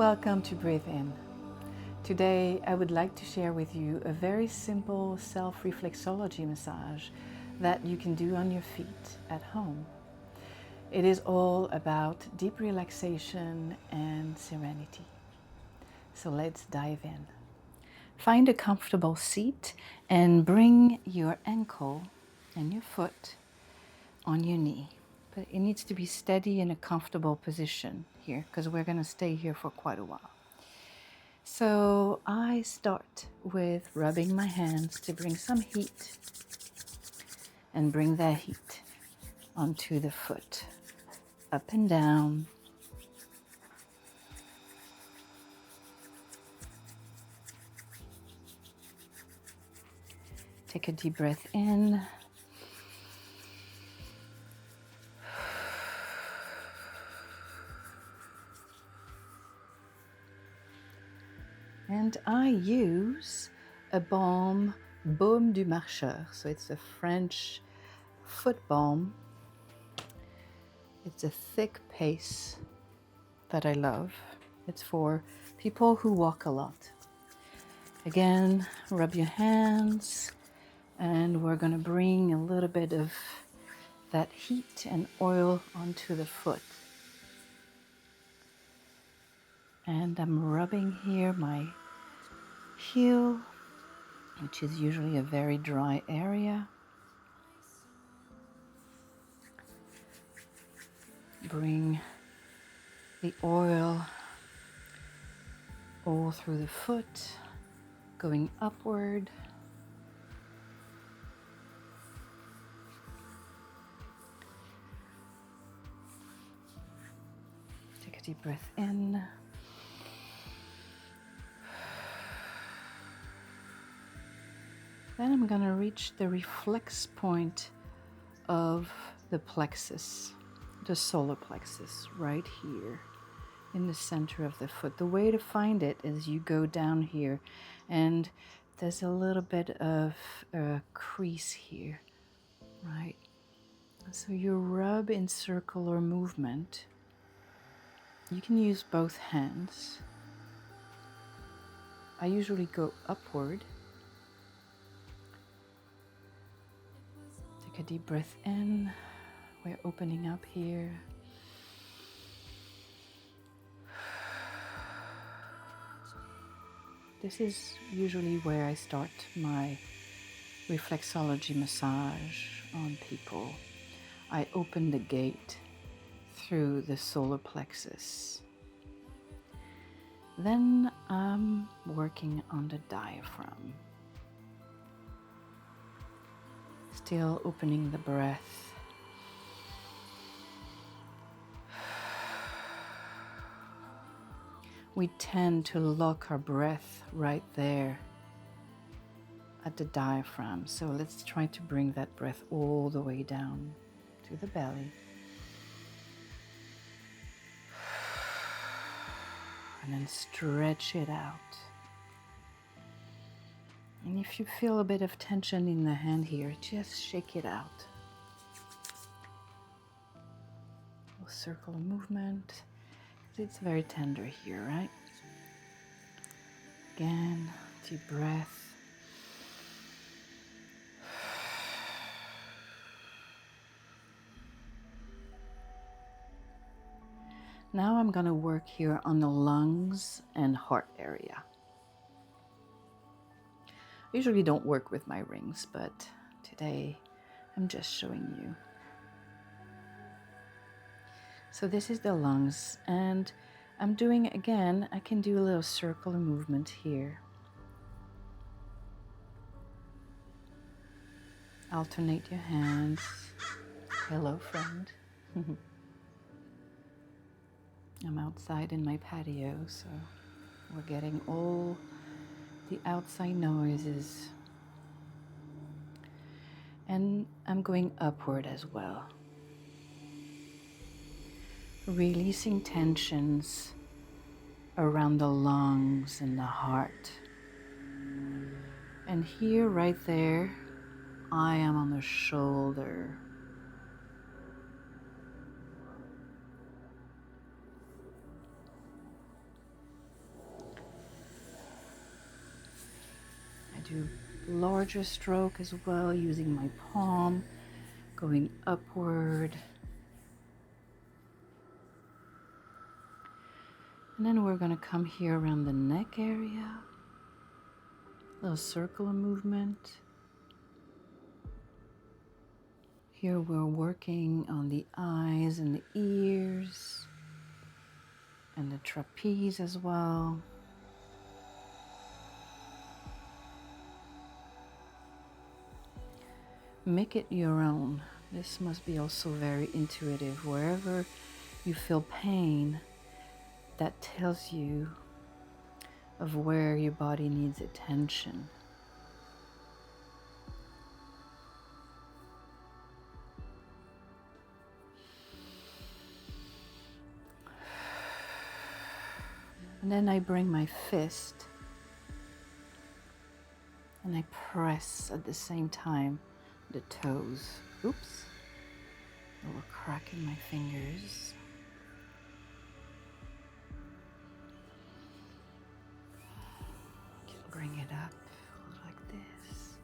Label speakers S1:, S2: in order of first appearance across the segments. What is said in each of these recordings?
S1: Welcome to Breathe In. Today I would like to share with you a very simple self-reflexology massage that you can do on your feet at home. It is all about deep relaxation and serenity. So let's dive in. Find a comfortable seat and bring your ankle and your foot on your knee. But it needs to be steady in a comfortable position here because we're going to stay here for quite a while. So I start with rubbing my hands to bring some heat and bring that heat onto the foot, up and down. Take a deep breath in. And I use a balm, Baume du Marcheur. So it's a French foot balm. It's a thick paste that I love. It's for people who walk a lot. Again, rub your hands, and we're going to bring a little bit of that heat and oil onto the foot. And I'm rubbing here my heel, which is usually a very dry area. Bring the oil all through the foot, going upward. Take a deep breath in. Then I'm going to reach the reflex point of the plexus, the solar plexus, right here in the center of the foot. The way to find it is you go down here, and there's a little bit of a crease here, right? So you rub in circular movement. You can use both hands. I usually go upward. Take a deep breath in. We're opening up here. This is usually where I start my reflexology massage on people. I open the gate through the solar plexus. Then I'm working on the diaphragm. Still opening the breath. We tend to lock our breath right there at the diaphragm. So let's try to bring that breath all the way down to the belly. And then stretch it out. And if you feel a bit of tension in the hand here, just shake it out. A circular movement. It's very tender here, right? Again, deep breath. Now I'm going to work here on the lungs and heart area. I usually don't work with my rings, but today I'm just showing you. So this is the lungs, and I'm doing, again, I can do a little circular movement here. Alternate your hands. Hello, friend. I'm outside in my patio, so we're getting all the outside noises. And I'm going upward as well. Releasing tensions around the lungs and the heart. And here, right there, I am on the shoulder. do larger stroke as well, using my palm, going upward. And then we're going to come here around the neck area, a little circular movement. Here we're working on the eyes and the ears and the trapeze as well. Make it your own. This must be also very intuitive. Wherever you feel pain, that tells you of where your body needs attention. And then I bring my fist and I press at the same time the toes. Oops, a little crack in my fingers. Bring it up like this,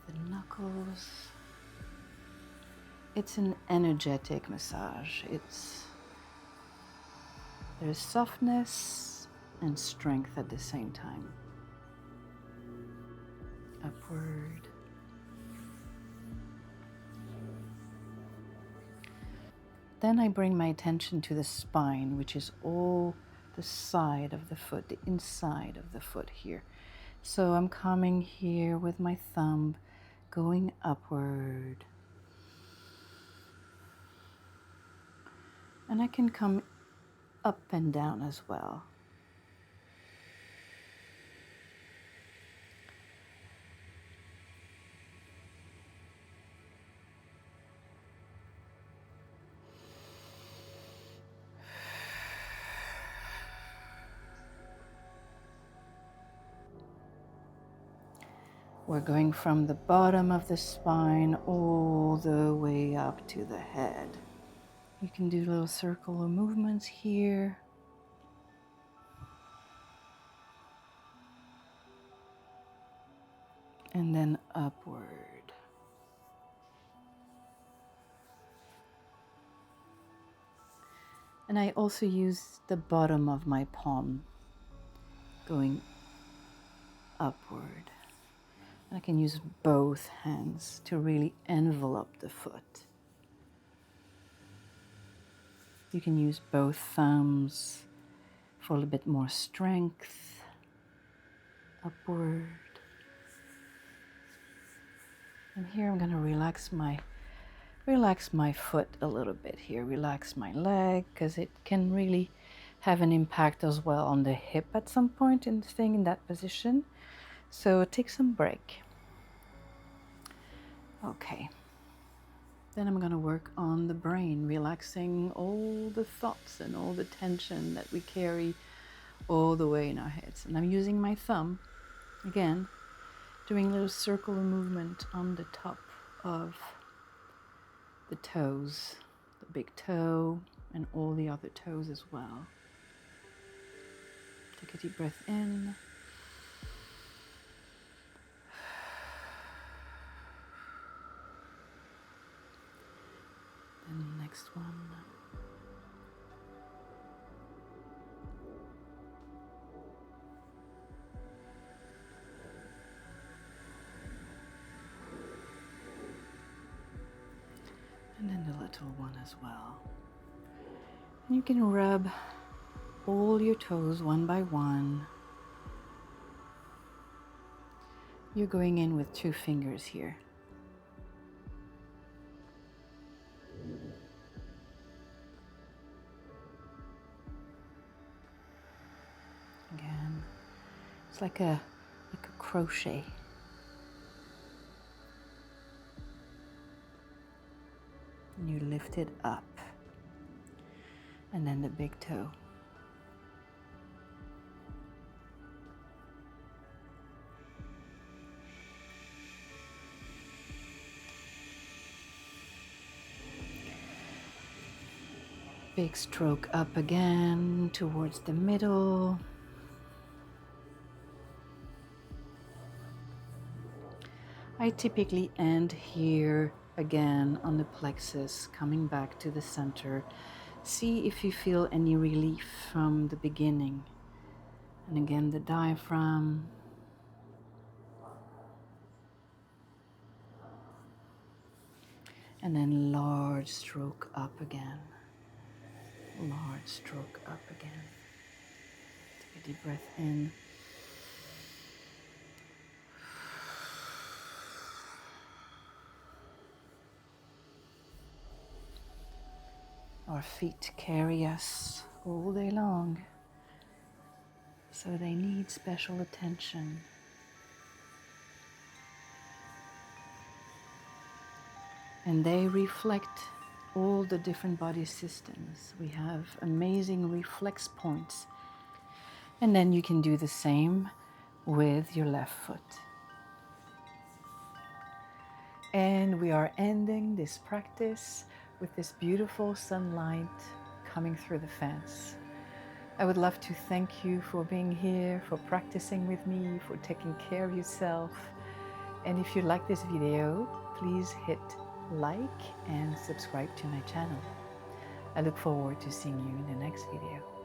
S1: the knuckles. It's an energetic massage. There's softness and strength at the same time. Upward. Then I bring my attention to the spine, which is all the side of the foot, the inside of the foot here. So I'm coming here with my thumb, going upward. And I can come up and down as well. We're going from the bottom of the spine all the way up to the head. You can do little circular movements here. And then upward. And I also use the bottom of my palm going upward. I can use both hands to really envelop the foot. You can use both thumbs for a little bit more strength. Upward. And here I'm going to relax my foot a little bit here. Relax my leg, because it can really have an impact as well on the hip at some point in staying in that position. So take some break. Okay. Then I'm going to work on the brain, relaxing all the thoughts and all the tension that we carry all the way in our heads. And I'm using my thumb, again, doing a little circular movement on the top of the toes, the big toe and all the other toes as well. Take a deep breath in. And the next one. And then the little one as well. And you can rub all your toes one by one. You're going in with 2 fingers here. Again, it's like a crochet. And you lift it up. And then the big toe. Big stroke up again towards the middle. I typically end here again on the plexus, coming back to the center. See if you feel any relief from the beginning. And again, the diaphragm. And then large stroke up again. Large stroke up again. Take a deep breath in. Our feet carry us all day long, so they need special attention. And they reflect all the different body systems. We have amazing reflex points. And then you can do the same with your left foot. And we are ending this practice with this beautiful sunlight coming through the fence. I would love to thank you for being here, for practicing with me, for taking care of yourself. And if you like this video, please hit like and subscribe to my channel. I look forward to seeing you in the next video.